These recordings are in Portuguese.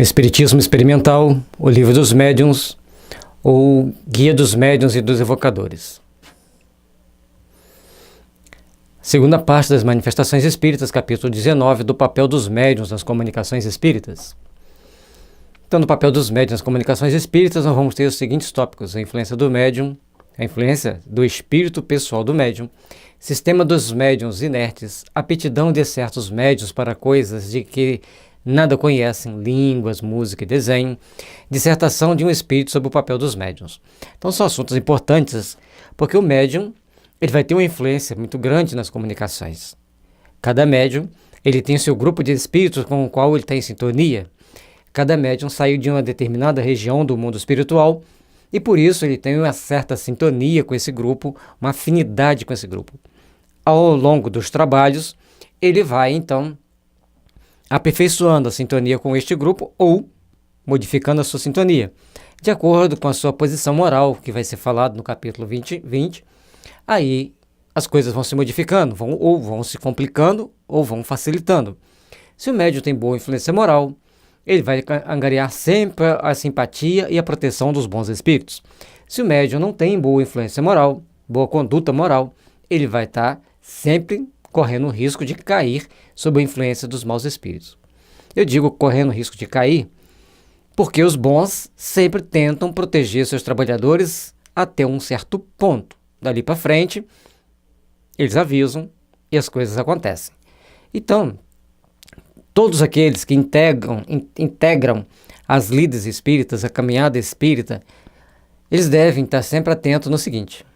Espiritismo Experimental, o Livro dos Médiuns, ou Guia dos Médiuns e dos Evocadores. Segunda parte das Manifestações Espíritas, capítulo 19, do papel dos médiuns nas comunicações espíritas. Então, no papel dos médiuns nas comunicações espíritas, nós vamos ter os seguintes tópicos: a influência do médium, a influência do espírito pessoal do médium, sistema dos médiuns inertes, aptidão de certos médiuns para coisas de que nada conhecem, línguas, música e desenho, dissertação de um espírito sobre o papel dos médiuns. Então são assuntos importantes, porque o médium ele vai ter uma influência muito grande nas comunicações. Cada médium ele tem o seu grupo de espíritos com o qual ele tem sintonia. Cada médium saiu de uma determinada região do mundo espiritual e por isso ele tem uma certa sintonia com esse grupo, uma afinidade com esse grupo. Ao longo dos trabalhos, ele vai então aperfeiçoando a sintonia com este grupo ou modificando a sua sintonia, de acordo com a sua posição moral, que vai ser falado no capítulo 20. Aí as coisas vão se modificando, vão se complicando ou vão facilitando. Se o médium tem boa influência moral, ele vai angariar sempre a simpatia e a proteção dos bons espíritos. Se o médium não tem boa influência moral, boa conduta moral, ele vai estar sempre correndo o risco de cair sob a influência dos maus espíritos. Eu digo correndo o risco de cair porque os bons sempre tentam proteger seus trabalhadores até um certo ponto. Dali para frente, eles avisam e as coisas acontecem. Então, todos aqueles que integram as lides espíritas, a caminhada espírita, eles devem estar sempre atentos no seguinte: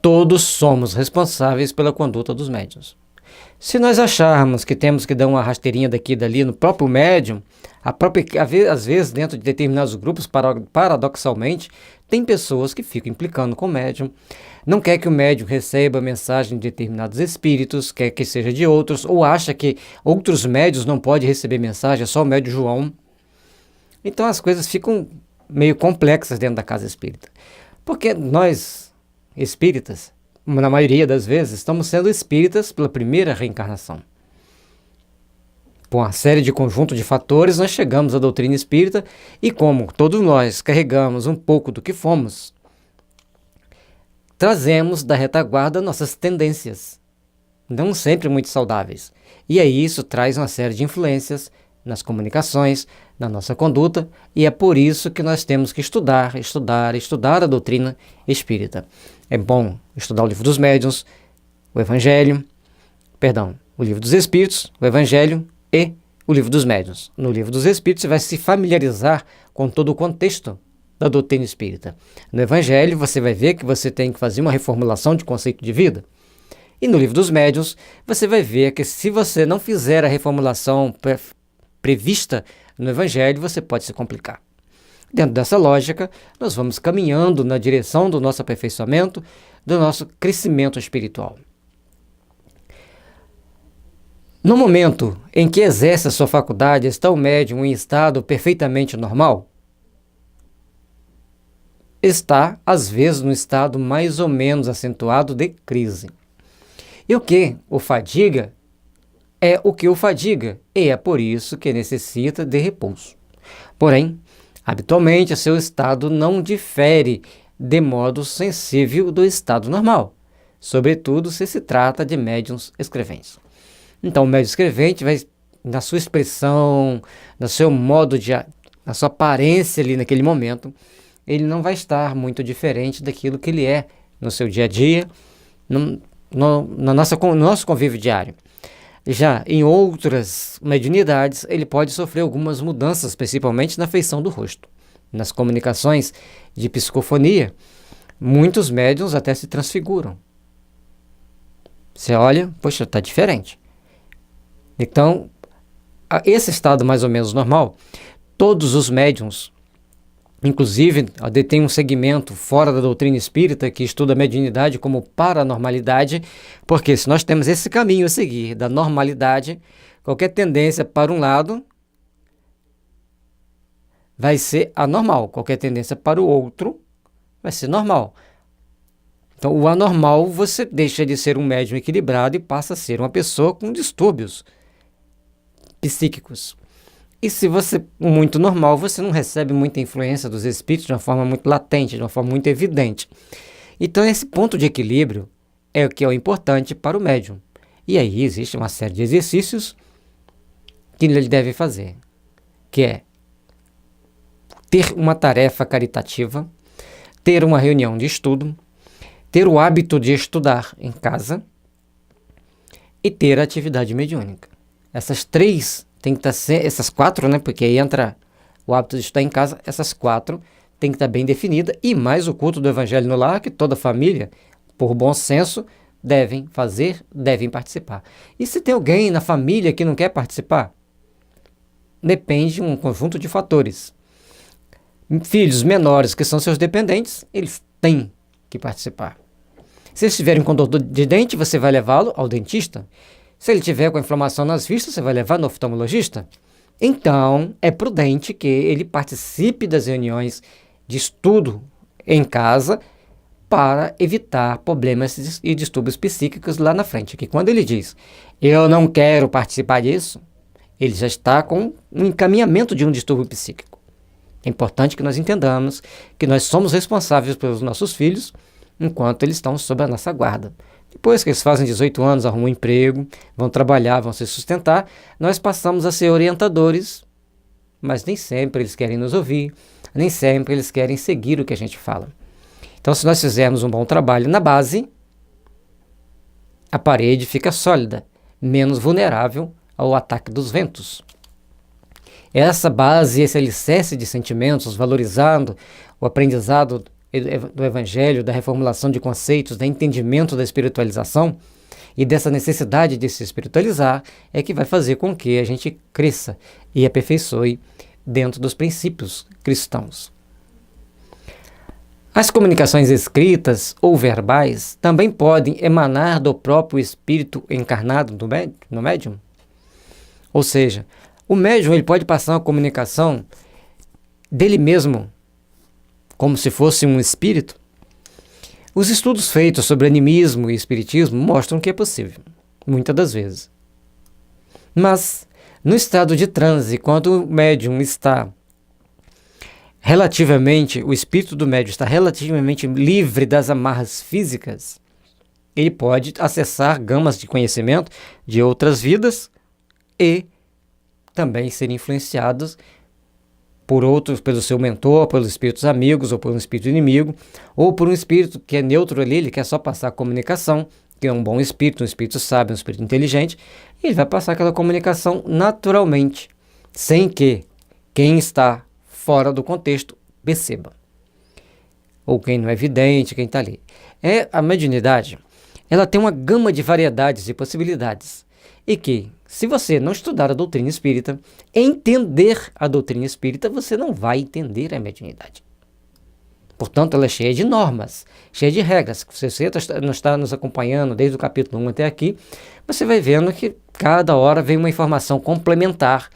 todos somos responsáveis pela conduta dos médiuns. Se nós acharmos que temos que dar uma rasteirinha daqui e dali no próprio médium, às vezes dentro de determinados grupos, paradoxalmente, tem pessoas que ficam implicando com o médium, não quer que o médium receba a mensagem de determinados espíritos, quer que seja de outros, ou acha que outros médiuns não podem receber mensagem, é só o médium João. Então as coisas ficam meio complexas dentro da casa espírita. Porque nós, espíritas, na maioria das vezes, estamos sendo espíritas pela primeira reencarnação. Por uma série de conjunto de fatores, nós chegamos à doutrina espírita e, como todos nós carregamos um pouco do que fomos, trazemos da retaguarda nossas tendências, não sempre muito saudáveis. E aí isso traz uma série de influências nas comunicações, na nossa conduta, e é por isso que nós temos que estudar a doutrina espírita. É bom estudar o Livro dos Médiuns, o Livro dos Espíritos, o Evangelho e o Livro dos Médiuns. No Livro dos Espíritos você vai se familiarizar com todo o contexto da doutrina espírita. No Evangelho você vai ver que você tem que fazer uma reformulação de conceito de vida. E no Livro dos Médiuns você vai ver que se você não fizer a reformulação prevista no Evangelho, você pode se complicar. Dentro dessa lógica, nós vamos caminhando na direção do nosso aperfeiçoamento, do nosso crescimento espiritual. No momento em que exerce a sua faculdade, está o médium em estado perfeitamente normal? Está, às vezes, no estado mais ou menos acentuado de crise. E o que o fadiga é o que o fadiga, e é por isso que necessita de repouso. Porém, habitualmente, seu estado não difere de modo sensível do estado normal, sobretudo se se trata de médiuns escreventes. Então, o médium escrevente vai, na sua expressão, no seu modo na sua aparência ali naquele momento, ele não vai estar muito diferente daquilo que ele é no seu dia a dia, no nosso convívio diário. Já em outras mediunidades, ele pode sofrer algumas mudanças, principalmente na feição do rosto. Nas comunicações de psicofonia, muitos médiuns até se transfiguram. Você olha, poxa, está diferente. Então, esse estado mais ou menos normal, todos os médiuns, inclusive tem um segmento fora da doutrina espírita que estuda a mediunidade como paranormalidade, porque se nós temos esse caminho a seguir da normalidade, qualquer tendência para um lado vai ser anormal, qualquer tendência para o outro vai ser normal. Então, o anormal, você deixa de ser um médium equilibrado e passa a ser uma pessoa com distúrbios psíquicos. E se você, muito normal, você não recebe muita influência dos espíritos de uma forma muito latente, de uma forma muito evidente. Então esse ponto de equilíbrio é o que é importante para o médium. E aí existe uma série de exercícios que ele deve fazer, que é ter uma tarefa caritativa, ter uma reunião de estudo, ter o hábito de estudar em casa e ter a atividade mediúnica. Essas três tem que estar, essas quatro, né? Porque aí entra o hábito de estudar em casa, essas quatro tem que estar bem definida, e mais o culto do Evangelho no lar, que toda família, por bom senso, devem fazer, devem participar. E se tem alguém na família que não quer participar? Depende de um conjunto de fatores. Filhos menores que são seus dependentes, eles têm que participar. Se eles tiverem com dor de dente, você vai levá-lo ao dentista. Se ele tiver com inflamação nas vistas, você vai levar no oftalmologista. Então, é prudente que ele participe das reuniões de estudo em casa para evitar problemas e distúrbios psíquicos lá na frente. Que quando ele diz, eu não quero participar disso, ele já está com um encaminhamento de um distúrbio psíquico. É importante que nós entendamos que nós somos responsáveis pelos nossos filhos enquanto eles estão sob a nossa guarda. Depois que eles fazem 18 anos, arrumam um emprego, vão trabalhar, vão se sustentar, nós passamos a ser orientadores, mas nem sempre eles querem nos ouvir, nem sempre eles querem seguir o que a gente fala. Então, se nós fizermos um bom trabalho na base, a parede fica sólida, menos vulnerável ao ataque dos ventos. Essa base, esse alicerce de sentimentos, valorizando o aprendizado do Evangelho, da reformulação de conceitos, do entendimento da espiritualização e dessa necessidade de se espiritualizar, é que vai fazer com que a gente cresça e aperfeiçoe dentro dos princípios cristãos. As comunicações escritas ou verbais também podem emanar do próprio espírito encarnado no médium. Ou seja, o médium ele pode passar uma comunicação dele mesmo, como se fosse um espírito. Os estudos feitos sobre animismo e espiritismo mostram que é possível, muitas das vezes. Mas, no estado de transe, quando o médium está o espírito do médium está relativamente livre das amarras físicas, ele pode acessar gamas de conhecimento de outras vidas e também ser influenciados por outros, pelo seu mentor, pelos espíritos amigos, ou por um espírito inimigo, ou por um espírito que é neutro ali, ele quer só passar a comunicação, que é um bom espírito, um espírito sábio, um espírito inteligente, e ele vai passar aquela comunicação naturalmente, sem que quem está fora do contexto perceba. Ou quem não é vidente, quem está ali. A mediunidade, ela tem uma gama de variedades e possibilidades, e que, se você não estudar a doutrina espírita, entender a doutrina espírita, você não vai entender a mediunidade. Portanto, ela é cheia de normas, cheia de regras. Se você não está nos acompanhando desde o capítulo 1 até aqui, você vai vendo que cada hora vem uma informação complementar,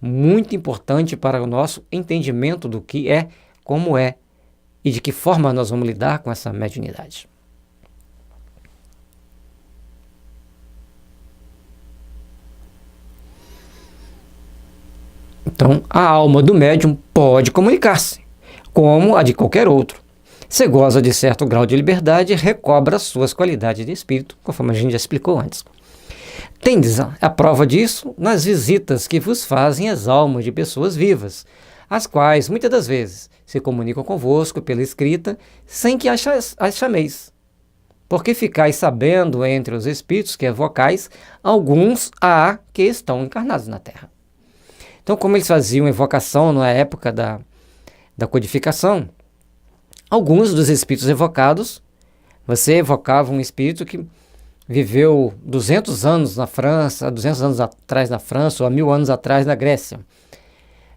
muito importante para o nosso entendimento do que é, como é e de que forma nós vamos lidar com essa mediunidade. Então, a alma do médium pode comunicar-se, como a de qualquer outro. Se goza de certo grau de liberdade, recobra suas qualidades de espírito, conforme a gente já explicou antes. Tendes a prova disso nas visitas que vos fazem as almas de pessoas vivas, as quais, muitas das vezes, se comunicam convosco pela escrita, sem que as chameis. Porque ficais sabendo entre os espíritos que evocais, alguns há que estão encarnados na Terra. Então, como eles faziam evocação na época da codificação, alguns dos espíritos evocados, você evocava um espírito que viveu 200 anos na França, 200 anos atrás na França, ou há 1000 anos atrás na Grécia.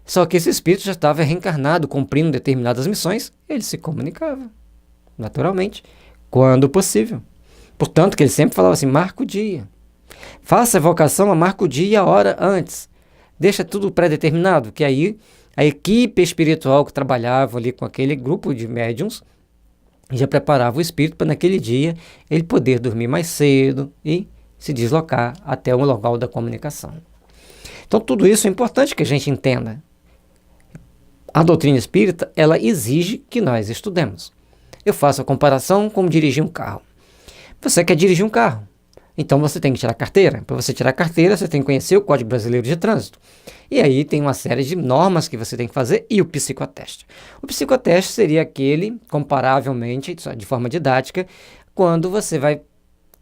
Só que esse espírito já estava reencarnado, cumprindo determinadas missões, ele se comunicava, naturalmente, quando possível. Portanto, que ele sempre falava assim, marca o dia. Faça a evocação, marca o dia e a hora antes. Deixa tudo pré-determinado, que aí a equipe espiritual que trabalhava ali com aquele grupo de médiuns já preparava o espírito para naquele dia ele poder dormir mais cedo e se deslocar até o local da comunicação. Então tudo isso é importante que a gente entenda. A doutrina espírita, ela exige que nós estudemos. Eu faço a comparação como dirigir um carro. Você quer dirigir um carro, então você tem que tirar carteira. Para você tirar carteira, você tem que conhecer o Código Brasileiro de Trânsito. E aí tem uma série de normas que você tem que fazer e o psicoteste. O psicoteste seria aquele, comparavelmente, de forma didática, quando você vai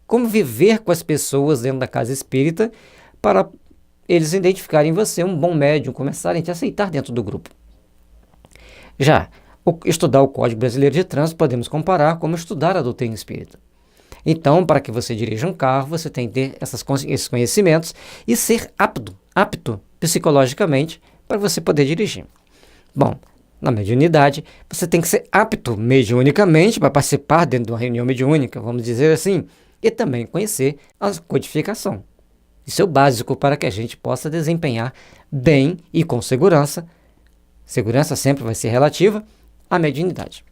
conviver com as pessoas dentro da casa espírita para eles identificarem em você um bom médium, começarem a te aceitar dentro do grupo. Já estudar o Código Brasileiro de Trânsito podemos comparar como estudar a doutrina espírita. Então, para que você dirija um carro, você tem que ter esses conhecimentos e ser apto psicologicamente para você poder dirigir. Bom, na mediunidade, você tem que ser apto mediunicamente para participar dentro de uma reunião mediúnica, vamos dizer assim, e também conhecer a codificação. Isso é o básico para que a gente possa desempenhar bem e com segurança. Segurança sempre vai ser relativa à mediunidade.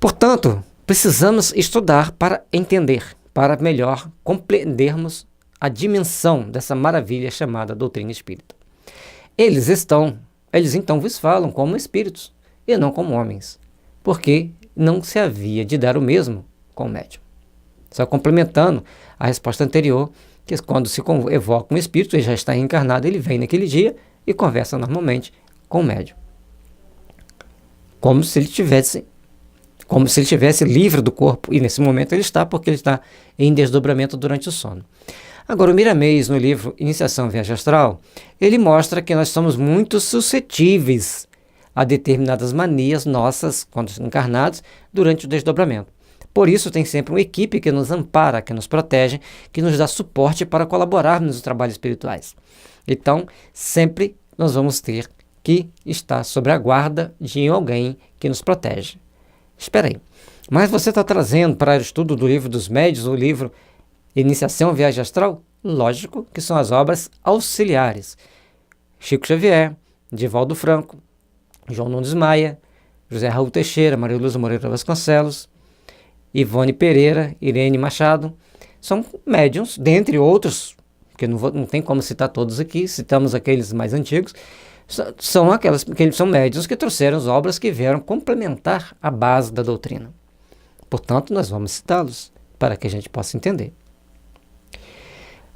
Portanto, precisamos estudar para entender, para melhor compreendermos a dimensão dessa maravilha chamada doutrina espírita. Eles então vos falam como espíritos e não como homens, porque não se havia de dar o mesmo com o médium. Só complementando a resposta anterior, que quando se evoca um espírito, ele já está reencarnado, ele vem naquele dia e conversa normalmente com o médium. Como se ele tivesse livre do corpo, e nesse momento ele está, porque ele está em desdobramento durante o sono. Agora, o Miramês, no livro Iniciação à Viagem Astral, ele mostra que nós somos muito suscetíveis a determinadas manias nossas, quando encarnados, durante o desdobramento. Por isso, tem sempre uma equipe que nos ampara, que nos protege, que nos dá suporte para colaborarmos nos trabalhos espirituais. Então, sempre nós vamos ter que estar sob a guarda de alguém que nos protege. Espera aí, mas você está trazendo para o estudo do Livro dos Médiuns o livro Iniciação à Viagem Astral? Lógico que são as obras auxiliares. Chico Xavier, Divaldo Franco, João Nunes Maia, José Raul Teixeira, Maria Lúcia Moreira Vasconcelos, Ivone Pereira, Irene Machado, são médiuns, dentre outros, que não tem como citar todos aqui, citamos aqueles mais antigos, são médiuns que trouxeram as obras que vieram complementar a base da doutrina. Portanto, nós vamos citá-los para que a gente possa entender.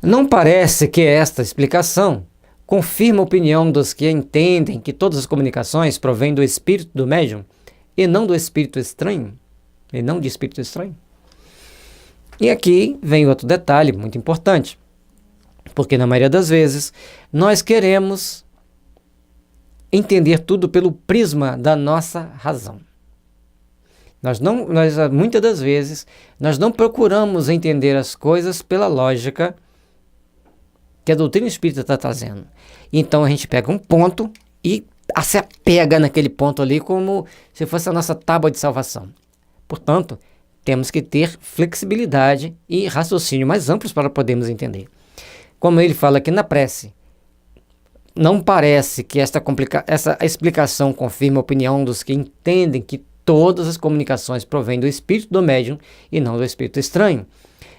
Não parece que esta explicação confirma a opinião dos que entendem que todas as comunicações provêm do espírito do médium e não do espírito estranho? E não de espírito estranho? E aqui vem outro detalhe muito importante, porque na maioria das vezes nós queremos entender tudo pelo prisma da nossa razão. Muitas das vezes, nós não procuramos entender as coisas pela lógica que a doutrina espírita está trazendo. Então a gente pega um ponto e se apega naquele ponto ali como se fosse a nossa tábua de salvação. Portanto, temos que ter flexibilidade e raciocínio mais amplos para podermos entender. Como ele fala aqui na prece, não parece que essa explicação confirma a opinião dos que entendem que todas as comunicações provêm do espírito do médium e não do espírito estranho.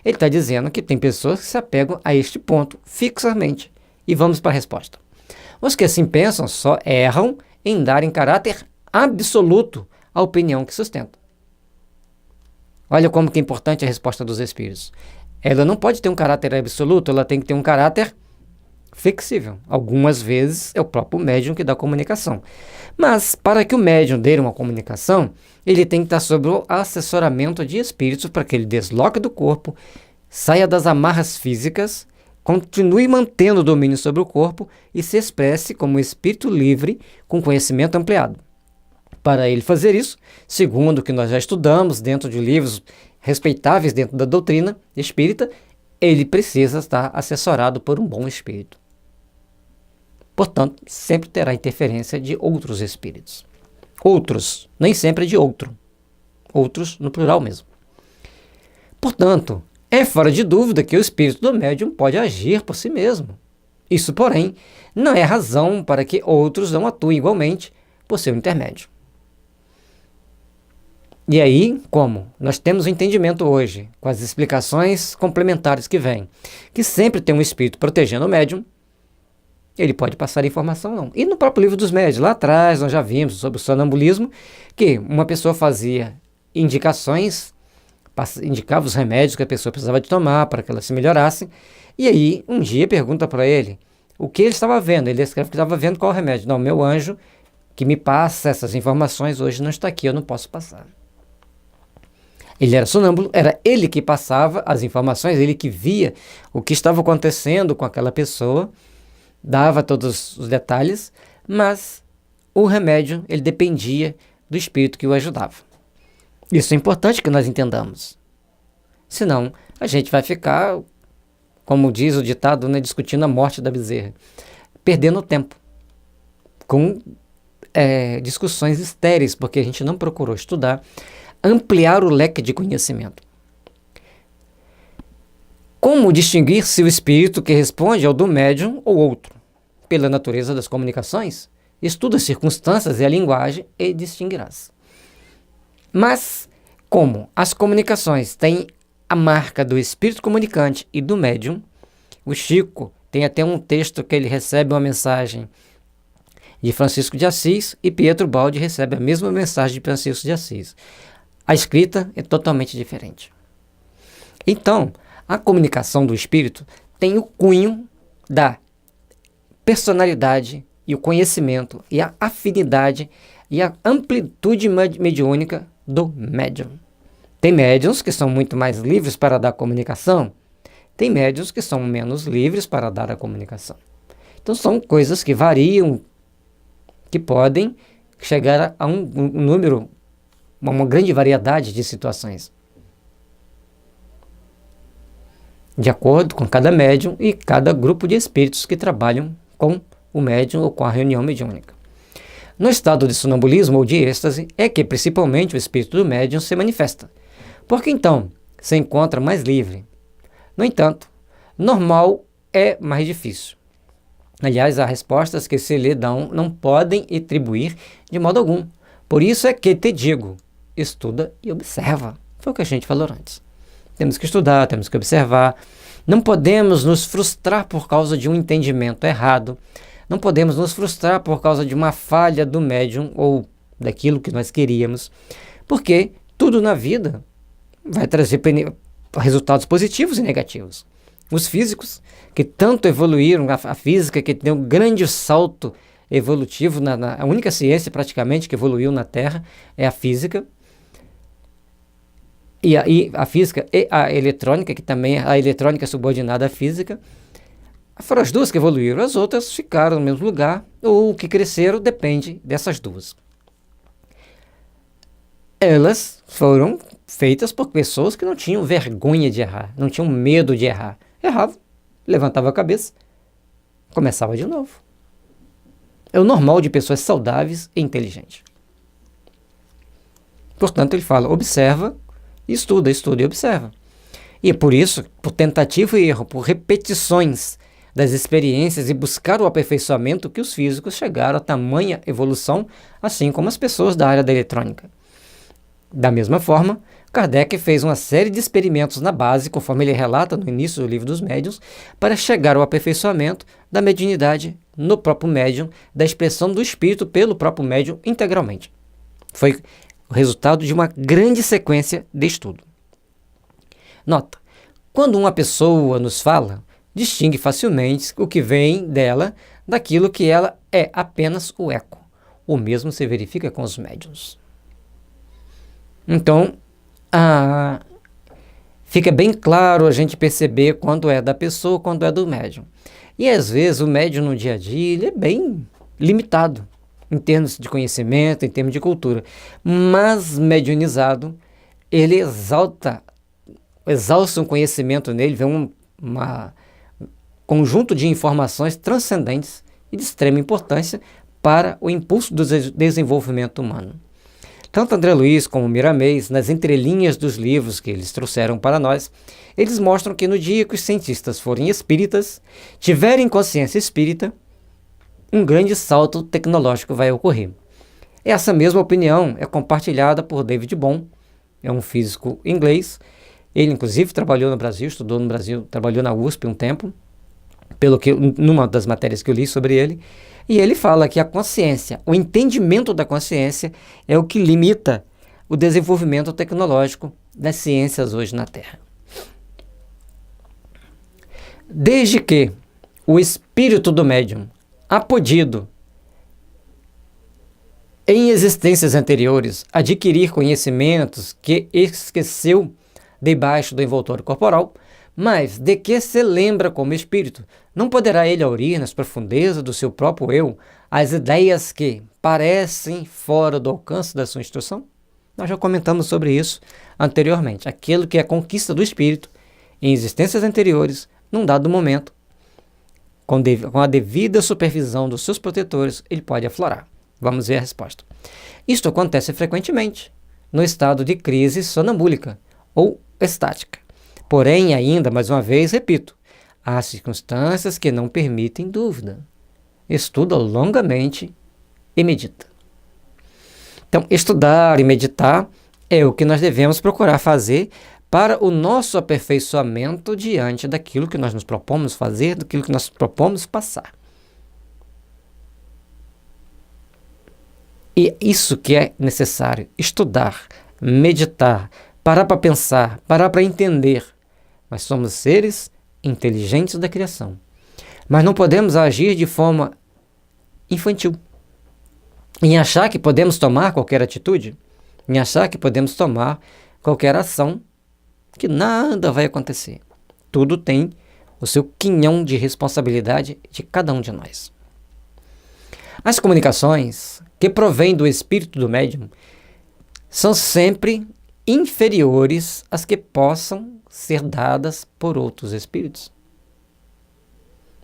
Ele está dizendo que tem pessoas que se apegam a este ponto fixamente. E vamos para a resposta. Os que assim pensam só erram em dar em caráter absoluto a opinião que sustentam. Olha como que é importante a resposta dos espíritos. Ela não pode ter um caráter absoluto, ela tem que ter um caráter flexível. Algumas vezes é o próprio médium que dá a comunicação. Mas para que o médium dê uma comunicação, ele tem que estar sob o assessoramento de espíritos para que ele desloque do corpo, saia das amarras físicas, continue mantendo o domínio sobre o corpo e se expresse como um espírito livre com conhecimento ampliado. Para ele fazer isso, segundo o que nós já estudamos dentro de livros respeitáveis dentro da doutrina espírita, ele precisa estar assessorado por um bom espírito. Portanto, sempre terá interferência de outros espíritos. Outros, nem sempre de outro. Outros no plural mesmo. Portanto, é fora de dúvida que o espírito do médium pode agir por si mesmo. Isso, porém, não é razão para que outros não atuem igualmente por seu intermédio. E aí, como? Nós temos o entendimento hoje, com as explicações complementares que vêm, que sempre tem um espírito protegendo o médium, ele pode passar informação não. E no próprio livro dos médiuns, lá atrás, nós já vimos sobre o sonambulismo, que uma pessoa fazia indicações, indicava os remédios que a pessoa precisava de tomar para que ela se melhorasse, e aí um dia pergunta para ele o que ele estava vendo. Ele escreve que estava vendo qual remédio. Não, meu anjo que me passa essas informações hoje não está aqui, eu não posso passar. Ele era sonâmbulo, era ele que passava as informações, ele que via o que estava acontecendo com aquela pessoa, dava todos os detalhes, mas o remédio, ele dependia do espírito que o ajudava. Isso é importante que nós entendamos. Senão, a gente vai ficar, como diz o ditado, né, discutindo a morte da bezerra, perdendo tempo, com discussões estéreis, porque a gente não procurou estudar, ampliar o leque de conhecimento. Como distinguir se o espírito que responde é o do médium ou outro? Pela natureza das comunicações, estuda as circunstâncias e a linguagem e distinguirás. Mas, como as comunicações têm a marca do espírito comunicante e do médium, o Chico tem até um texto que ele recebe uma mensagem de Francisco de Assis e Pietro Baldi recebe a mesma mensagem de Francisco de Assis. A escrita é totalmente diferente. Então, a comunicação do espírito tem o cunho da personalidade e o conhecimento e a afinidade e a amplitude mediúnica do médium. Tem médiuns que são muito mais livres para dar comunicação, tem médiuns que são menos livres para dar a comunicação. Então são coisas que variam, que podem chegar a um número, uma grande variedade de situações, de acordo com cada médium e cada grupo de espíritos que trabalham com o médium ou com a reunião mediúnica. No estado de sonambulismo ou de êxtase é que principalmente o espírito do médium se manifesta, porque então se encontra mais livre. No entanto, normal é mais difícil. Aliás, há respostas que se lhe dão não podem atribuir de modo algum. Por isso é que te digo, estuda e observa. Foi o que a gente falou antes. Temos que estudar, temos que observar. Não podemos nos frustrar por causa de um entendimento errado. Não podemos nos frustrar por causa de uma falha do médium ou daquilo que nós queríamos. Porque tudo na vida vai trazer resultados positivos e negativos. Os físicos, que tanto evoluíram, a física que deu um grande salto evolutivo, a única ciência praticamente que evoluiu na Terra é a física. E a física e a eletrônica, que também a eletrônica é subordinada à física, foram as duas que evoluíram, as outras ficaram no mesmo lugar, ou o que cresceram depende dessas duas. Elas foram feitas por pessoas que não tinham vergonha de errar, não tinham medo de errar. Errava, levantava a cabeça, começava de novo. É o normal de pessoas saudáveis e inteligentes. Portanto, ele fala, observa, estuda e observa. E é por isso, por tentativa e erro, por repetições das experiências e buscar o aperfeiçoamento que os físicos chegaram a tamanha evolução, assim como as pessoas da área da eletrônica. Da mesma forma, Kardec fez uma série de experimentos na base, conforme ele relata no início do Livro dos Médiuns, para chegar ao aperfeiçoamento da mediunidade no próprio médium, da expressão do espírito pelo próprio médium integralmente. Foi o resultado de uma grande sequência de estudo. Nota, quando uma pessoa nos fala, distingue facilmente o que vem dela daquilo que ela é apenas o eco. O mesmo se verifica com os médiuns. Então, fica bem claro a gente perceber quando é da pessoa, quando é do médium. E às vezes o médium no dia a dia ele é bem limitado em termos de conhecimento, em termos de cultura. Mas mediunizado, ele exalta um conhecimento nele, vê um conjunto de informações transcendentes e de extrema importância para o impulso do desenvolvimento humano. Tanto André Luiz como Miramês, nas entrelinhas dos livros que eles trouxeram para nós, eles mostram que no dia que os cientistas forem espíritas, tiverem consciência espírita, um grande salto tecnológico vai ocorrer. Essa mesma opinião é compartilhada por David Bohm é um físico inglês. Ele, inclusive, trabalhou no Brasil, estudou no Brasil, trabalhou na USP um tempo, numa das matérias que eu li sobre ele. E ele fala que a consciência, o entendimento da consciência é o que limita o desenvolvimento tecnológico das ciências hoje na Terra. Desde que o espírito do médium ha podido, em existências anteriores, adquirir conhecimentos que esqueceu debaixo do envoltório corporal, mas de que se lembra como espírito, não poderá ele aurir nas profundezas do seu próprio eu as ideias que parecem fora do alcance da sua instrução? Nós já comentamos sobre isso anteriormente. Aquilo que é conquista do espírito em existências anteriores, num dado momento, com a devida supervisão dos seus protetores, ele pode aflorar. Vamos ver a resposta. Isto acontece frequentemente no estado de crise sonambúlica ou estática. Porém, ainda, mais uma vez, repito, há circunstâncias que não permitem dúvida. Estuda longamente e medita. Então, estudar e meditar é o que nós devemos procurar fazer para o nosso aperfeiçoamento diante daquilo que nós nos propomos fazer, daquilo que nós propomos passar. E isso que é necessário, estudar, meditar, parar para pensar, parar para entender. Nós somos seres inteligentes da criação, mas não podemos agir de forma infantil, em achar que podemos tomar qualquer atitude, em achar que podemos tomar qualquer ação, que nada vai acontecer. Tudo tem o seu quinhão de responsabilidade de cada um de nós. As comunicações que provêm do espírito do médium são sempre inferiores às que possam ser dadas por outros espíritos.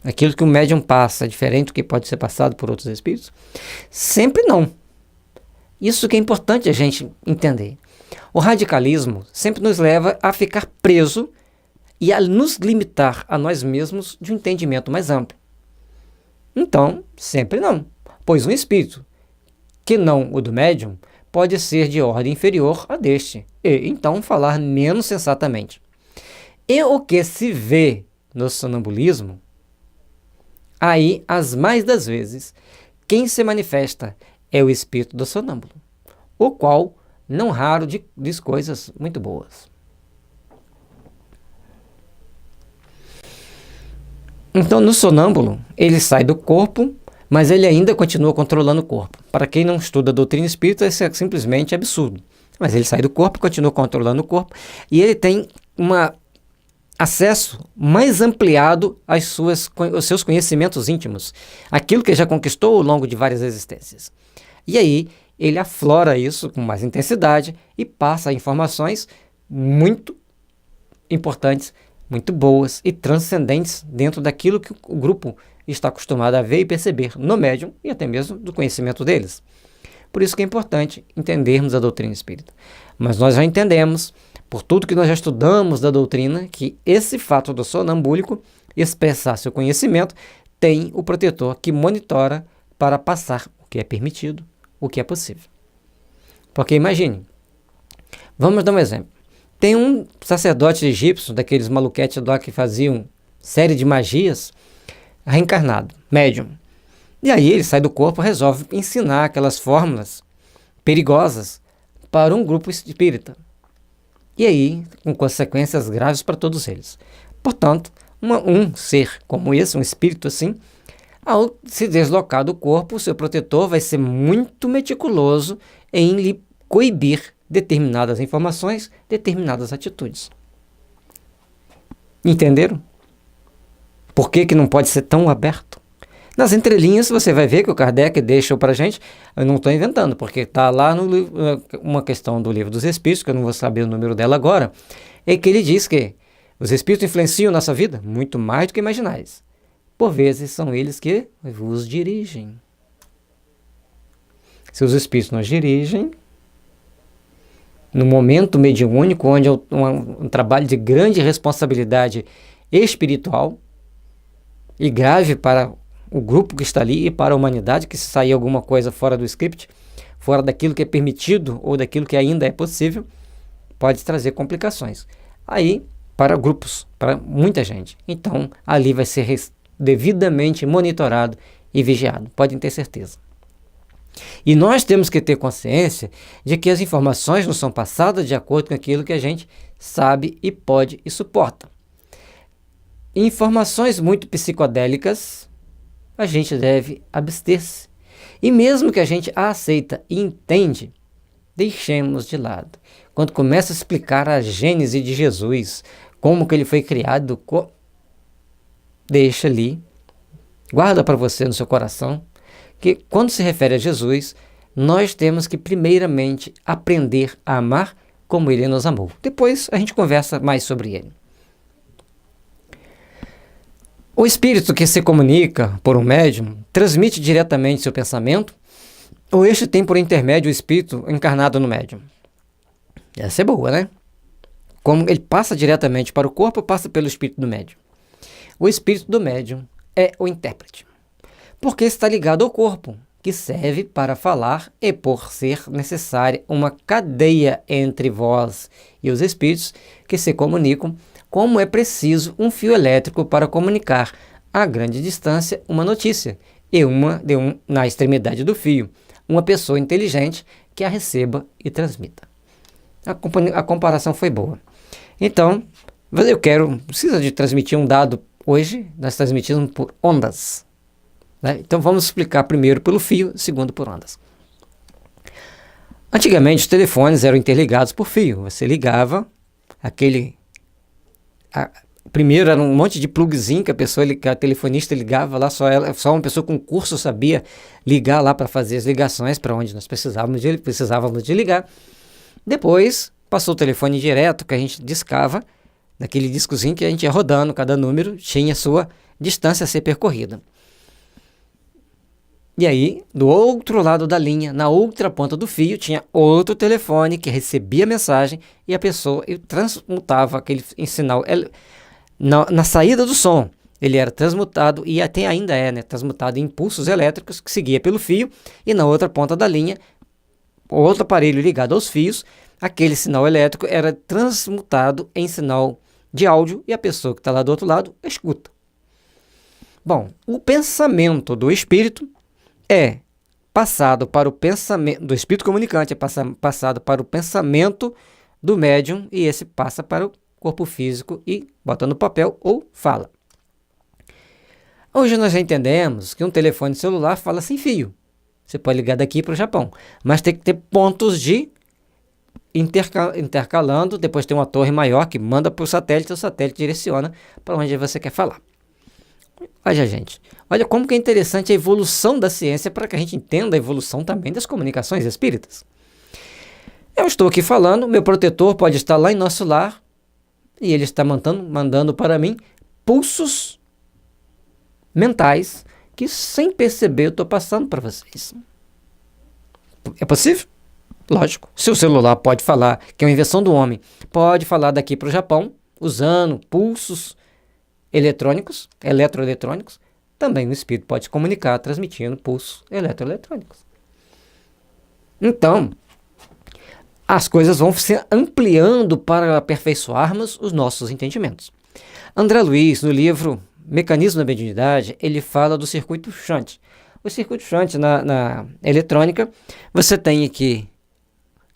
Aquilo que o médium passa é diferente do que pode ser passado por outros espíritos? Sempre não. Isso que é importante a gente entender. O radicalismo sempre nos leva a ficar preso e a nos limitar a nós mesmos de um entendimento mais amplo. Então, sempre não. Pois um espírito, que não o do médium, pode ser de ordem inferior a deste, e então falar menos sensatamente. E o que se vê no sonambulismo, aí, as mais das vezes, quem se manifesta é o espírito do sonâmbulo, o qual, não raro, diz coisas muito boas. Então, no sonâmbulo, ele sai do corpo, mas ele ainda continua controlando o corpo. Para quem não estuda a doutrina espírita, isso é simplesmente absurdo. Mas ele sai do corpo, continua controlando o corpo, e ele tem acesso mais ampliado aos seus conhecimentos íntimos, aquilo que ele já conquistou ao longo de várias existências. E aí, ele aflora isso com mais intensidade e passa informações muito importantes, muito boas e transcendentes dentro daquilo que o grupo está acostumado a ver e perceber no médium e até mesmo do conhecimento deles. Por isso que é importante entendermos a doutrina espírita. Mas nós já entendemos, por tudo que nós já estudamos da doutrina, que esse fato do sonambúlico expressar seu conhecimento tem o protetor que monitora para passar o que é permitido, o que é possível. Porque imagine, vamos dar um exemplo. Tem um sacerdote egípcio, daqueles maluquetes lá que faziam série de magias, reencarnado, médium. E aí ele sai do corpo e resolve ensinar aquelas fórmulas perigosas para um grupo espírita. E aí, com consequências graves para todos eles. Portanto, um ser como esse, um espírito assim, ao se deslocar do corpo, o seu protetor vai ser muito meticuloso em lhe coibir determinadas informações, determinadas atitudes. Entenderam? Por que não pode ser tão aberto? Nas entrelinhas você vai ver que o Kardec deixou para a gente, eu não estou inventando, porque está lá no livro, uma questão do Livro dos Espíritos, que eu não vou saber o número dela agora, é que ele diz que os espíritos influenciam nossa vida muito mais do que imaginais. Por vezes são eles que vos dirigem. Se os espíritos nos dirigem, no momento mediúnico, onde é um trabalho de grande responsabilidade espiritual e grave para o grupo que está ali e para a humanidade, que se sair alguma coisa fora do script, fora daquilo que é permitido ou daquilo que ainda é possível, pode trazer complicações. Aí, para grupos, para muita gente. Então, ali vai ser devidamente monitorado e vigiado, podem ter certeza. E nós temos que ter consciência de que as informações não são passadas de acordo com aquilo que a gente sabe e pode e suporta. Informações muito psicodélicas, a gente deve abster-se. E mesmo que a gente a aceita e entende, deixemos de lado. Quando começa a explicar a gênese de Jesus, como que ele foi criado, deixa ali, guarda para você no seu coração, que quando se refere a Jesus, nós temos que primeiramente aprender a amar como ele nos amou. Depois a gente conversa mais sobre ele. O espírito que se comunica por um médium transmite diretamente seu pensamento, ou este tem por intermédio o espírito encarnado no médium? Essa é boa, né? Como ele passa diretamente para o corpo, passa pelo espírito do médium. O espírito do médium é o intérprete, porque está ligado ao corpo, que serve para falar e por ser necessária uma cadeia entre vós e os espíritos que se comunicam, como é preciso um fio elétrico para comunicar a grande distância uma notícia e na extremidade do fio, uma pessoa inteligente que a receba e transmita. A comparação foi boa. Então, precisa de transmitir um dado hoje, nós transmitimos por ondas. Né? Então vamos explicar primeiro pelo fio, segundo por ondas. Antigamente os telefones eram interligados por fio. Você ligava, primeiro era um monte de plugzinho que a telefonista ligava lá, só uma pessoa com curso sabia ligar lá para fazer as ligações para onde nós precisávamos de ligar. Depois passou o telefone direto, que a gente discava, naquele discozinho que a gente ia rodando, cada número tinha sua distância a ser percorrida. E aí, do outro lado da linha, na outra ponta do fio, tinha outro telefone que recebia a mensagem e a pessoa transmutava aquele sinal na saída do som. Ele era transmutado e até ainda é, né, transmutado em impulsos elétricos que seguia pelo fio, e na outra ponta da linha, outro aparelho ligado aos fios, aquele sinal elétrico era transmutado em sinal de áudio e a pessoa que está lá do outro lado escuta. Bom, o pensamento do espírito é passado para o pensamento do espírito comunicante, é passado para o pensamento do médium, e esse passa para o corpo físico e bota no papel ou fala. Hoje nós já entendemos que um telefone celular fala sem fio. Você pode ligar daqui para o Japão, mas tem que ter pontos de intercalando, depois tem uma torre maior que manda para o satélite direciona para onde você quer falar. Olha, gente, olha como que é interessante a evolução da ciência para que a gente entenda a evolução também das comunicações espíritas. Eu estou aqui falando, meu protetor pode estar lá em nosso lar e ele está mandando para mim pulsos mentais que, sem perceber, eu estou passando para vocês. É possível? Lógico. Se o celular pode falar, que é uma invenção do homem, pode falar daqui para o Japão, usando pulsos eletroeletrônicos, também o espírito pode se comunicar transmitindo pulsos eletroeletrônicos. Então, as coisas vão se ampliando para aperfeiçoarmos os nossos entendimentos. André Luiz, no livro Mecanismo da Mediunidade, ele fala do circuito shunt. O circuito shunt na eletrônica, você tem aqui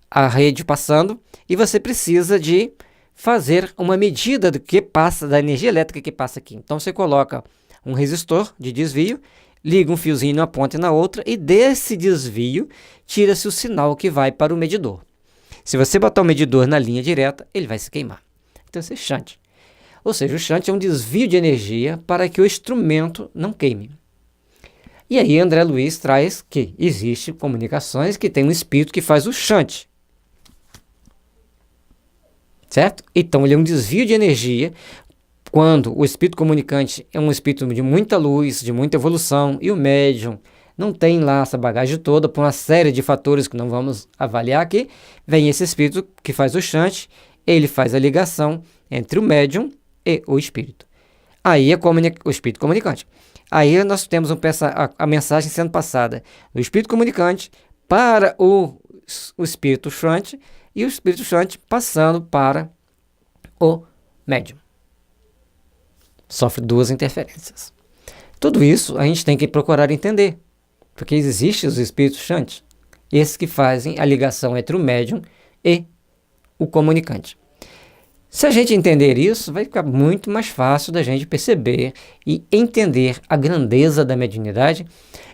a rede passando e você precisa de fazer uma medida do que passa, da energia elétrica que passa aqui. Então você coloca um resistor de desvio, liga um fiozinho numa ponta e na outra, e desse desvio tira-se o sinal que vai para o medidor. Se você botar o medidor na linha direta, ele vai se queimar. Então esse é shunt. Ou seja, o shunt é um desvio de energia para que o instrumento não queime. E aí André Luiz traz que existem comunicações que tem um espírito que faz o shunt. Certo? Então ele é um desvio de energia. Quando o espírito comunicante é um espírito de muita luz, de muita evolução, e o médium não tem lá essa bagagem toda, por uma série de fatores que não vamos avaliar aqui, vem esse espírito que faz o shunt, ele faz a ligação entre o médium e o espírito. Aí é o espírito comunicante. Aí nós temos a mensagem sendo passada do espírito comunicante para o espírito shunt, e o espírito chante passando para o médium. Sofre duas interferências. Tudo isso a gente tem que procurar entender, porque existem os espíritos chantes, esses que fazem a ligação entre o médium e o comunicante. Se a gente entender isso, vai ficar muito mais fácil da gente perceber e entender a grandeza da mediunidade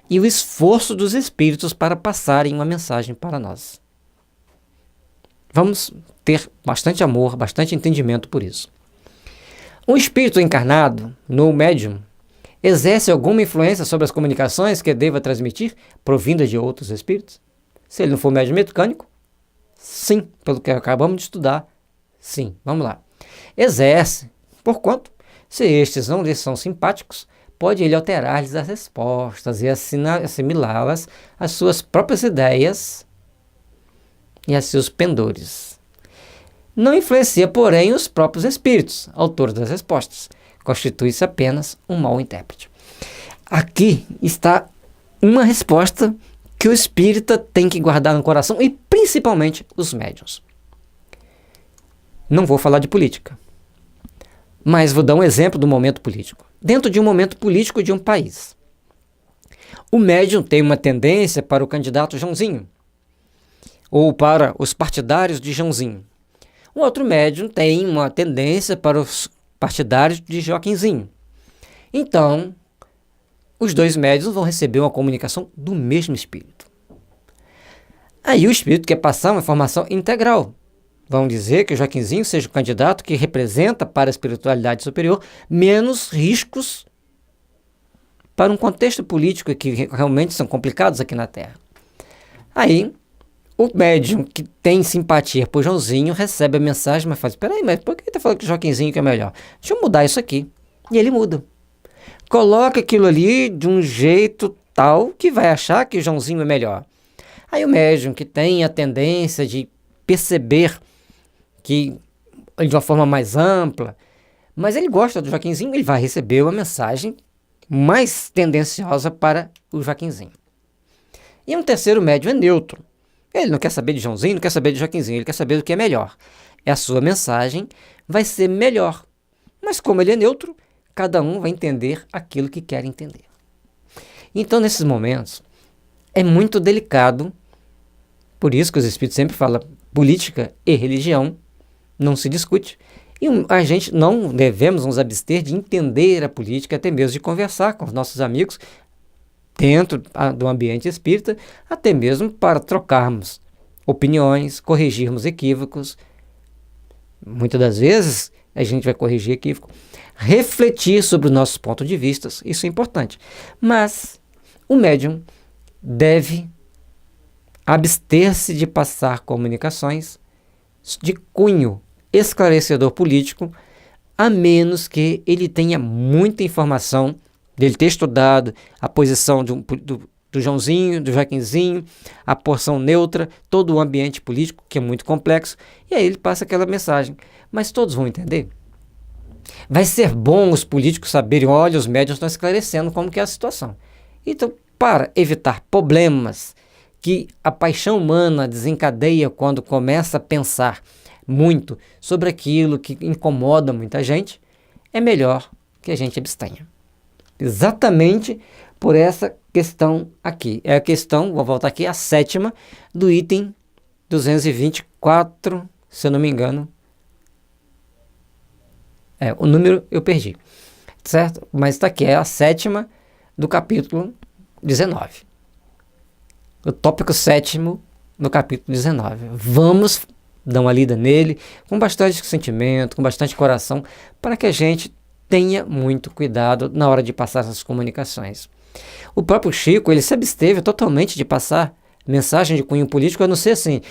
e o esforço dos espíritos para passarem uma mensagem para nós. Vamos ter bastante amor, bastante entendimento por isso. Um espírito encarnado no médium exerce alguma influência sobre as comunicações que deva transmitir, provindas de outros espíritos? Se ele não for médium mecânico, sim, pelo que acabamos de estudar, sim. Vamos lá. Exerce, porquanto, se estes não lhes são simpáticos, pode ele alterar-lhes as respostas e assimilá-las às suas próprias ideias e a seus pendores. Não influencia, porém, os próprios espíritos, autores das respostas. Constitui-se apenas um mau intérprete. Aqui está uma resposta que o espírita tem que guardar no coração, e principalmente os médiuns. Não vou falar de política, mas vou dar um exemplo do momento político. Dentro de um momento político de um país, o médium tem uma tendência para o candidato Joãozinho, ou para os partidários de Joãozinho. Um outro médium tem uma tendência para os partidários de Joaquinzinho. Então, os dois médiuns vão receber uma comunicação do mesmo espírito. Aí o espírito quer passar uma informação integral. Vão dizer que o Joaquinzinho seja o candidato que representa para a espiritualidade superior menos riscos para um contexto político que realmente são complicados aqui na Terra. Aí, o médium que tem simpatia por Joãozinho recebe a mensagem, mas fala, espera aí, mas por que está falando que o Joaquinzinho que é melhor? Deixa eu mudar isso aqui. E ele muda. Coloca aquilo ali de um jeito tal que vai achar que o Joãozinho é melhor. Aí o médium que tem a tendência de perceber que de uma forma mais ampla, mas ele gosta do Joaquinzinho, ele vai receber uma mensagem mais tendenciosa para o Joaquinzinho. E um terceiro médium é neutro. Ele não quer saber de Joãozinho, não quer saber de Joaquinzinho, ele quer saber do que é melhor. A sua mensagem vai ser melhor. Mas como ele é neutro, cada um vai entender aquilo que quer entender. Então, nesses momentos, é muito delicado, por isso que os espíritos sempre falam, política e religião não se discute. E a gente não devemos nos abster de entender a política, até mesmo de conversar com os nossos amigos dentro do ambiente espírita, até mesmo para trocarmos opiniões, corrigirmos equívocos. Muitas das vezes a gente vai corrigir equívoco, refletir sobre os nossos pontos de vista, isso é importante. Mas o médium deve abster-se de passar comunicações de cunho esclarecedor político, a menos que ele tenha muita informação dele ter estudado a posição do Joãozinho, do Joaquinzinho, a porção neutra, todo o ambiente político, que é muito complexo, e aí ele passa aquela mensagem. Mas todos vão entender? Vai ser bom os políticos saberem, olha, os médiuns estão esclarecendo como que é a situação. Então, para evitar problemas que a paixão humana desencadeia quando começa a pensar muito sobre aquilo que incomoda muita gente, é melhor que a gente abstenha. Exatamente por essa questão aqui. É a questão, vou voltar aqui, a 7ª do item 224, se eu não me engano. O número eu perdi, certo? Mas está aqui, é a 7ª do capítulo 19. O tópico 7º no capítulo 19. Vamos dar uma lida nele com bastante sentimento, com bastante coração, para que a gente tenha muito cuidado na hora de passar essas comunicações. O próprio Chico, ele se absteve totalmente de passar mensagem de cunho político, a não ser assim,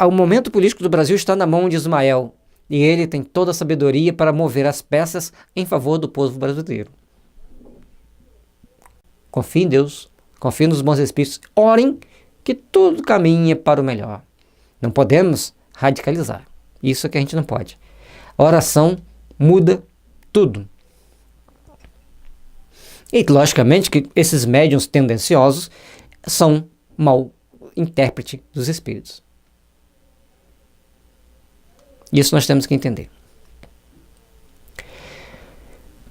o momento político do Brasil está na mão de Ismael, e ele tem toda a sabedoria para mover as peças em favor do povo brasileiro. Confie em Deus, confie nos bons espíritos, orem que tudo caminha para o melhor. Não podemos radicalizar, isso que a gente não pode. A oração muda tudo. E logicamente que esses médiuns tendenciosos são mau intérprete dos espíritos. Isso nós temos que entender.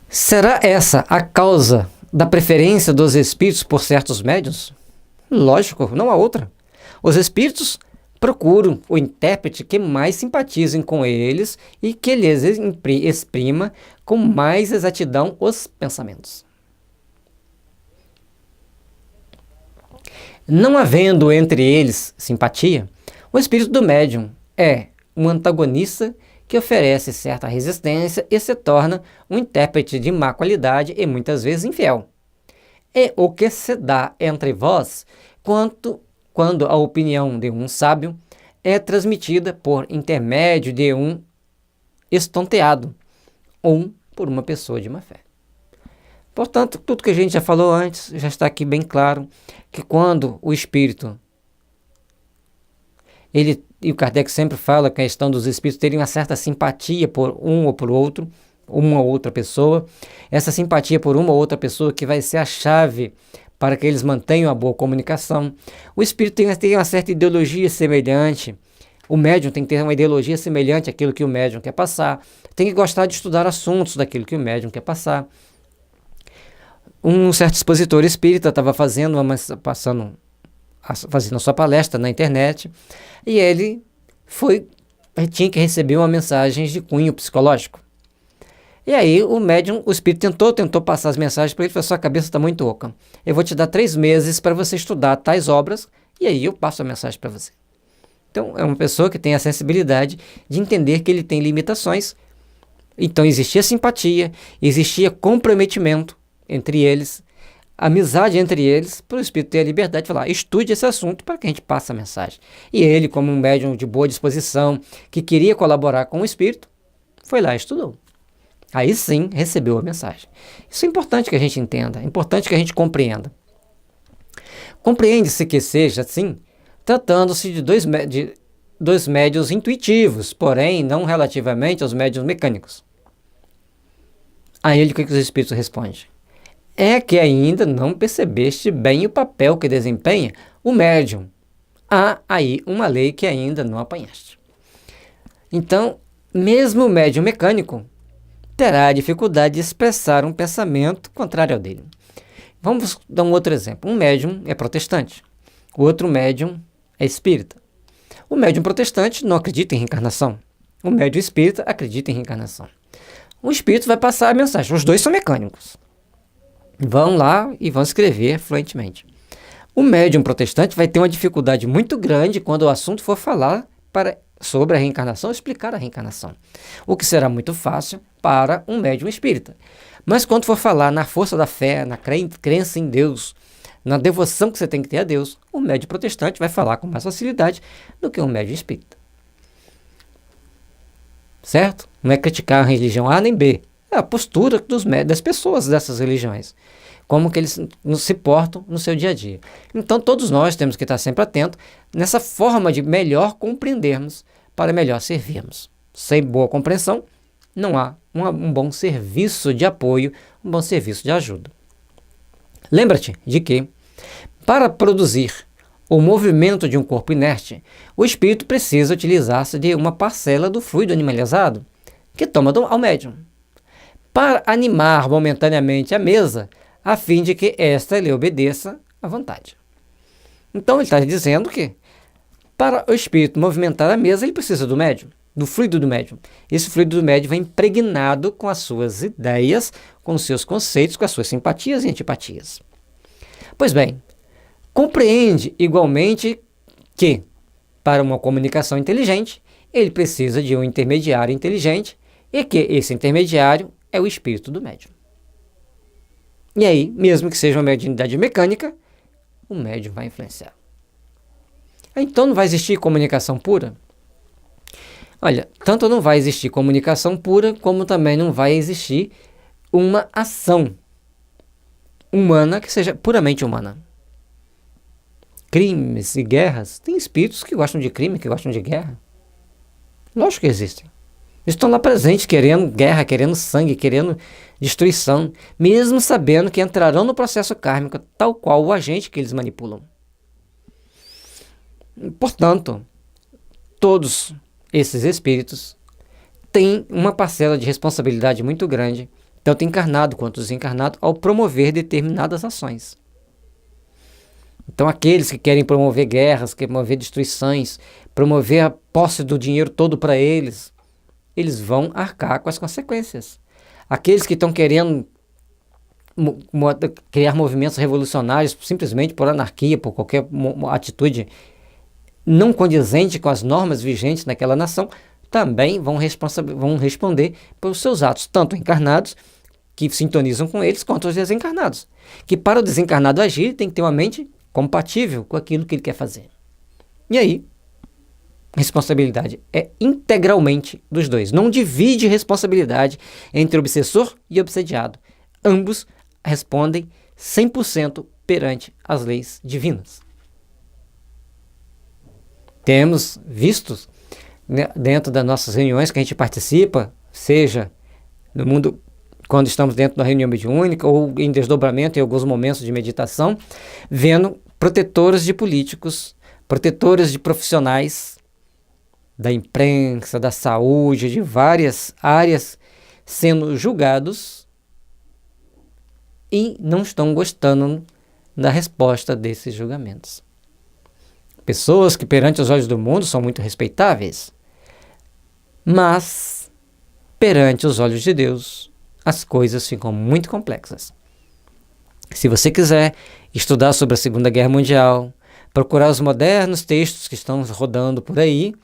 Será essa a causa da preferência dos espíritos por certos médiuns? Lógico, não há outra. Os espíritos procuram o intérprete que mais simpatizem com eles e que lhes exprima com mais exatidão os pensamentos. Não havendo entre eles simpatia, o espírito do médium é um antagonista que oferece certa resistência e se torna um intérprete de má qualidade e muitas vezes infiel. É o que se dá entre vós quando a opinião de um sábio é transmitida por intermédio de um estonteado ou por uma pessoa de má fé. Portanto, tudo que a gente já falou antes já está aqui bem claro, que quando o espírito, e o Kardec sempre fala a questão dos espíritos terem uma certa simpatia por um ou por outro, uma ou outra pessoa, essa simpatia por uma ou outra pessoa que vai ser a chave para que eles mantenham a boa comunicação. O espírito tem uma certa ideologia semelhante, o médium tem que ter uma ideologia semelhante àquilo que o médium quer passar, tem que gostar de estudar assuntos daquilo que o médium quer passar. Um certo expositor espírita estava fazendo a sua palestra na internet e ele tinha que receber uma mensagem de cunho psicológico. E aí o espírito tentou passar as mensagens para ele e falou: sua cabeça está muito oca, eu vou te dar 3 meses para você estudar tais obras e aí eu passo a mensagem para você. Então é uma pessoa que tem a sensibilidade de entender que ele tem limitações. Então existia simpatia, existia comprometimento entre eles, amizade entre eles, para o espírito ter a liberdade de falar: estude esse assunto para que a gente passe a mensagem. E ele, como um médium de boa disposição, que queria colaborar com o espírito, foi lá e estudou. Aí sim recebeu a mensagem. Isso é importante que a gente entenda, é importante que a gente compreenda. Compreende-se que seja assim, tratando-se de dois médiuns intuitivos, porém não relativamente aos médiuns mecânicos. Aí ele, o que os espíritos respondem? É que ainda não percebeste bem o papel que desempenha o médium. Há aí uma lei que ainda não apanhaste. Então, mesmo o médium mecânico terá dificuldade de expressar um pensamento contrário ao dele. Vamos dar um outro exemplo. Um médium é protestante, o outro médium é espírita. O médium protestante não acredita em reencarnação. O médium espírita acredita em reencarnação. O espírito vai passar a mensagem. Os dois são mecânicos. Vão lá e vão escrever fluentemente. O médium protestante vai ter uma dificuldade muito grande quando o assunto for falar sobre a reencarnação, explicar a reencarnação. O que será muito fácil para um médium espírita. Mas quando for falar na força da fé, na crença em Deus, na devoção que você tem que ter a Deus, o médium protestante vai falar com mais facilidade do que um médium espírita. Certo? Não é criticar a religião A nem B. É a postura das pessoas dessas religiões. Como que eles se portam no seu dia a dia. Então todos nós temos que estar sempre atentos nessa forma de melhor compreendermos para melhor servirmos. Sem boa compreensão, não há um bom serviço de apoio, um bom serviço de ajuda. Lembra-te de que, para produzir o movimento de um corpo inerte, o espírito precisa utilizar-se de uma parcela do fluido animalizado que toma ao médium, para animar momentaneamente a mesa, a fim de que esta lhe obedeça à vontade. Então ele está dizendo que, para o espírito movimentar a mesa, ele precisa do médium, do fluido do médium. Esse fluido do médium vai impregnado com as suas ideias, com os seus conceitos, com as suas simpatias e antipatias. Pois bem, compreende igualmente que, para uma comunicação inteligente, ele precisa de um intermediário inteligente e que esse intermediário é o espírito do médium. E aí, mesmo que seja uma mediunidade mecânica, o médium vai influenciar. Então não vai existir comunicação pura? Olha, tanto não vai existir comunicação pura, como também não vai existir uma ação humana que seja puramente humana. Crimes e guerras, tem espíritos que gostam de crime, que gostam de guerra. Lógico que existem. Estão lá presentes, querendo guerra, querendo sangue, querendo destruição, mesmo sabendo que entrarão no processo kármico, tal qual o agente que eles manipulam. Portanto, todos esses espíritos tem uma parcela de responsabilidade muito grande, tanto encarnado quanto desencarnado, ao promover determinadas ações. Então aqueles que querem promover guerras, querem promover destruições, promover a posse do dinheiro todo para eles, eles vão arcar com as consequências. Aqueles que estão querendo criar movimentos revolucionários simplesmente por anarquia, por qualquer atitude não condizente com as normas vigentes naquela nação, também vão responder pelos seus atos, tanto encarnados, que sintonizam com eles, quanto os desencarnados. Que para o desencarnado agir, tem que ter uma mente compatível com aquilo que ele quer fazer. E aí, responsabilidade é integralmente dos dois. Não divide responsabilidade entre obsessor e obsediado. Ambos respondem 100% perante as leis divinas. Temos vistos, né, dentro das nossas reuniões que a gente participa, seja no mundo, quando estamos dentro da reunião mediúnica ou em desdobramento em alguns momentos de meditação, vendo protetores de políticos, protetores de profissionais da imprensa, da saúde, de várias áreas sendo julgados e não estão gostando da resposta desses julgamentos. Pessoas que perante os olhos do mundo são muito respeitáveis, mas perante os olhos de Deus as coisas ficam muito complexas. Se você quiser estudar sobre a Segunda Guerra Mundial, procurar os modernos textos que estão rodando por aí,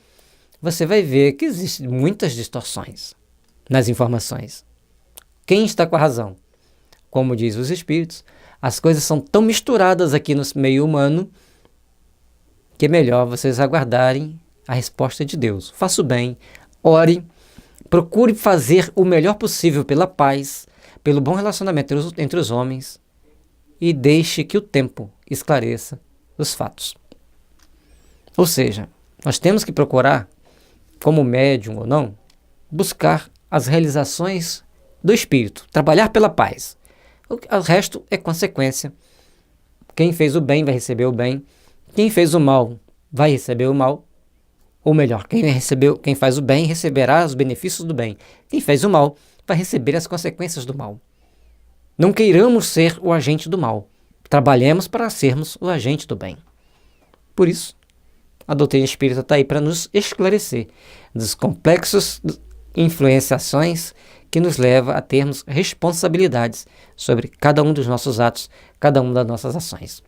você vai ver que existem muitas distorções nas informações. Quem está com a razão? Como diz os espíritos, as coisas são tão misturadas aqui no meio humano que é melhor vocês aguardarem a resposta de Deus. Faça o bem, ore, procure fazer o melhor possível pela paz, pelo bom relacionamento entre os homens e deixe que o tempo esclareça os fatos. Ou seja, nós temos que procurar, como médium ou não, buscar as realizações do espírito, trabalhar pela paz. O resto é consequência. Quem fez o bem vai receber o bem, quem fez o mal vai receber o mal, ou melhor, quem faz o bem receberá os benefícios do bem. Quem fez o mal vai receber as consequências do mal. Não queiramos ser o agente do mal. Trabalhemos para sermos o agente do bem. Por isso, a doutrina espírita está aí para nos esclarecer dos complexos influenciações que nos leva a termos responsabilidades sobre cada um dos nossos atos, cada uma das nossas ações.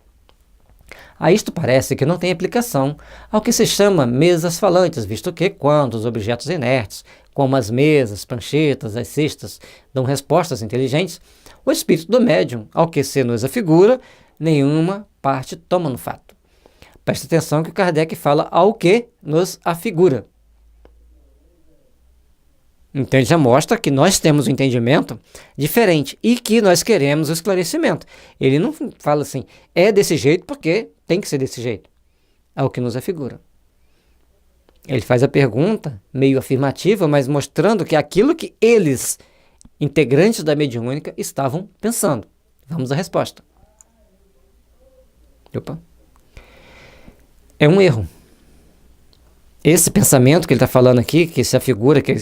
A isto parece que não tem aplicação ao que se chama mesas falantes, visto que quando os objetos inertes, como as mesas, pranchetas, as cestas, dão respostas inteligentes, o espírito do médium, ao que se nos afigura, nenhuma parte toma no fato. Preste atenção que o Kardec fala ao que nos afigura. Então ele já mostra que nós temos um entendimento diferente e que nós queremos o esclarecimento. Ele não fala assim, é desse jeito porque tem que ser desse jeito. É o que nos afigura. Ele faz a pergunta meio afirmativa, mas mostrando que aquilo que eles, integrantes da mediúnica, estavam pensando. Vamos à resposta. É um erro. Esse pensamento que ele está falando aqui, que se afigura, que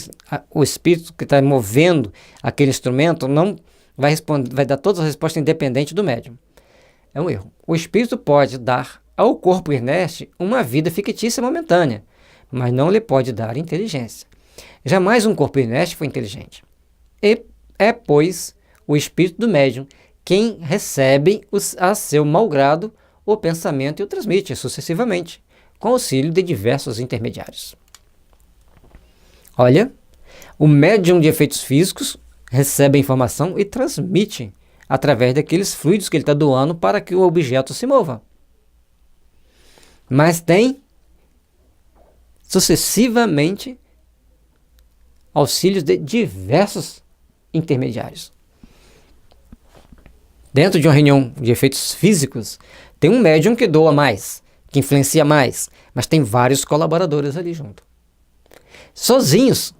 o espírito que está movendo aquele instrumento não vai dar todas as respostas independente do médium. É um erro. O espírito pode dar ao corpo inerte uma vida fictícia momentânea, mas não lhe pode dar inteligência. Jamais um corpo inerte foi inteligente. E é, pois, o espírito do médium quem recebe a seu malgrado o pensamento e o transmite sucessivamente, com auxílio de diversos intermediários. Olha, o médium de efeitos físicos recebe a informação e transmite através daqueles fluidos que ele está doando para que o objeto se mova. Mas tem sucessivamente auxílios de diversos intermediários. Dentro de uma reunião de efeitos físicos, tem um médium que doa mais, que influencia mais, mas tem vários colaboradores ali junto. Sozinhos,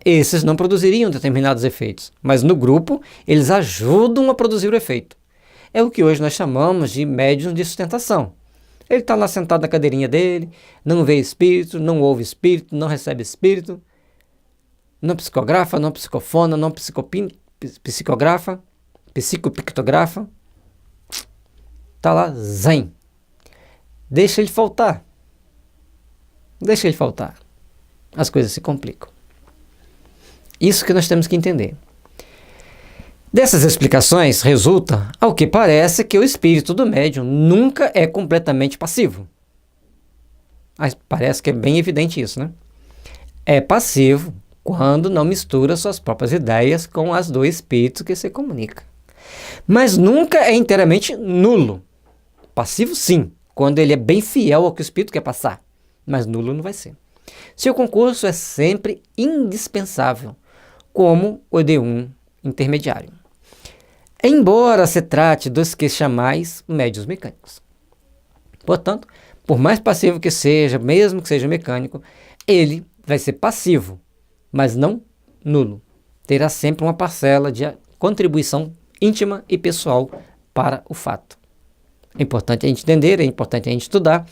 esses não produziriam determinados efeitos, mas no grupo, eles ajudam a produzir o efeito. É o que hoje nós chamamos de médium de sustentação. Ele está lá sentado na cadeirinha dele, não vê espírito, não ouve espírito, não recebe espírito, não psicografa, não psicofona, não psicografa, psicopictografa. Está lá, zen. Deixa ele faltar. Deixa ele faltar. As coisas se complicam. Isso que nós temos que entender. Dessas explicações resulta, ao que parece, que o espírito do médium nunca é completamente passivo. Mas parece que é bem evidente isso, né? É passivo quando não mistura suas próprias ideias com as do espírito que se comunica. Mas nunca é inteiramente nulo. Passivo, sim, quando ele é bem fiel ao que o espírito quer passar. Mas nulo não vai ser. Seu concurso é sempre indispensável, como o de um intermediário. Embora se trate dos que chamais médiuns mecânicos. Portanto, por mais passivo que seja, mesmo que seja mecânico, ele vai ser passivo, mas não nulo. Terá sempre uma parcela de contribuição íntima e pessoal para o fato. É importante a gente entender, é importante a gente estudar,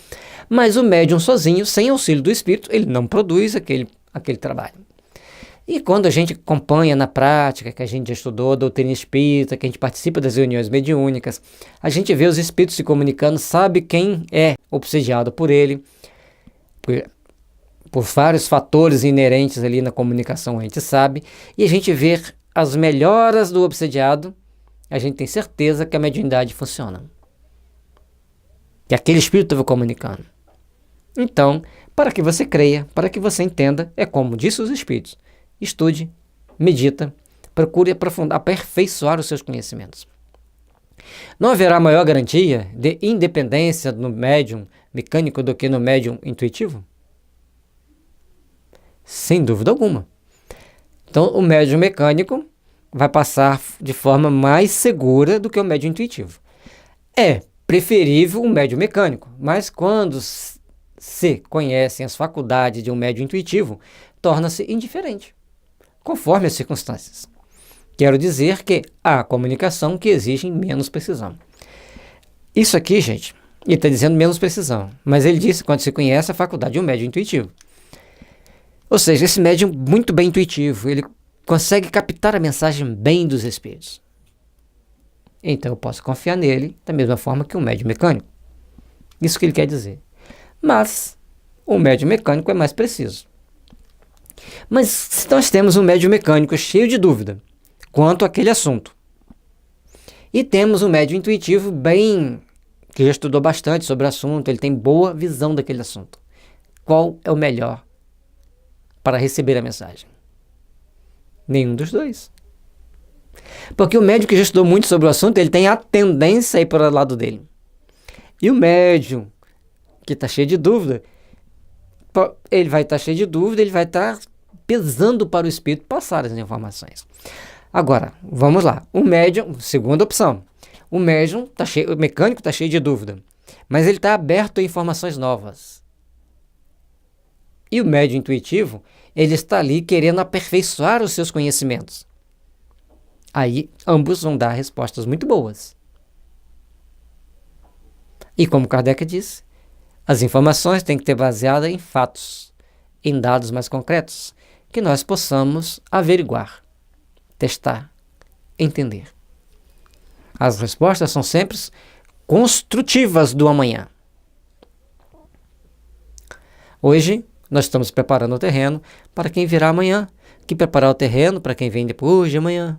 mas o médium sozinho, sem auxílio do espírito, ele não produz aquele trabalho. E quando a gente acompanha na prática, que a gente já estudou a doutrina espírita, que a gente participa das reuniões mediúnicas, a gente vê os espíritos se comunicando, sabe quem é obsediado por ele, por vários fatores inerentes ali na comunicação, a gente sabe, e a gente vê as melhoras do obsediado, a gente tem certeza que a mediunidade funciona. Que aquele espírito estava comunicando. Então, para que você creia, para que você entenda, é como disse os espíritos. Estude, medita, procure aprofundar, aperfeiçoar os seus conhecimentos. Não haverá maior garantia de independência no médium mecânico do que no médium intuitivo? Sem dúvida alguma. Então, o médium mecânico vai passar de forma mais segura do que o médium intuitivo. É preferível o médium mecânico, mas quando se conhecem as faculdades de um médium intuitivo, torna-se indiferente, conforme as circunstâncias. Quero dizer que há comunicação que exige menos precisão. Isso aqui, gente, ele está dizendo menos precisão, mas ele disse quando se conhece a faculdade de um médium intuitivo. Ou seja, esse médium muito bem intuitivo, ele consegue captar a mensagem bem dos espíritos. Então eu posso confiar nele da mesma forma que um médium mecânico. Isso que ele quer dizer. Mas o médium mecânico é mais preciso. Mas se nós temos um médium mecânico cheio de dúvida quanto àquele assunto, e temos um médium intuitivo que já estudou bastante sobre o assunto, ele tem boa visão daquele assunto, qual é o melhor para receber a mensagem? Nenhum dos dois. Porque o médium que já estudou muito sobre o assunto, ele tem a tendência a ir para o lado dele. E o médium que está cheio de dúvida, ele vai estar cheio de dúvida, ele vai estar pesando para o espírito passar as informações. Agora, vamos lá. O médium, segunda opção. O mecânico está cheio de dúvida, mas ele está aberto a informações novas. E o médium intuitivo, ele está ali querendo aperfeiçoar os seus conhecimentos. Aí, ambos vão dar respostas muito boas. E como Kardec disse, as informações têm que ter baseada em fatos, em dados mais concretos, que nós possamos averiguar, testar, entender. As respostas são sempre construtivas do amanhã. Hoje, nós estamos preparando o terreno para quem virá amanhã, que preparar o terreno para quem vem depois de amanhã,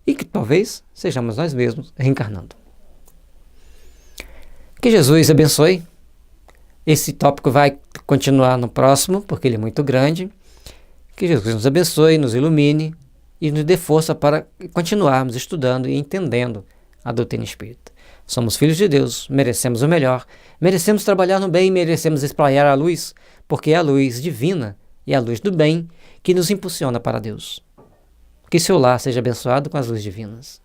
e que talvez sejamos nós mesmos reencarnando. Que Jesus abençoe. Esse tópico vai continuar no próximo, porque ele é muito grande. Que Jesus nos abençoe, nos ilumine e nos dê força para continuarmos estudando e entendendo a doutrina espírita. Somos filhos de Deus, merecemos o melhor, merecemos trabalhar no bem, merecemos espraiar a luz, porque é a luz divina e a luz do bem que nos impulsiona para Deus. Que seu lar seja abençoado com as luzes divinas.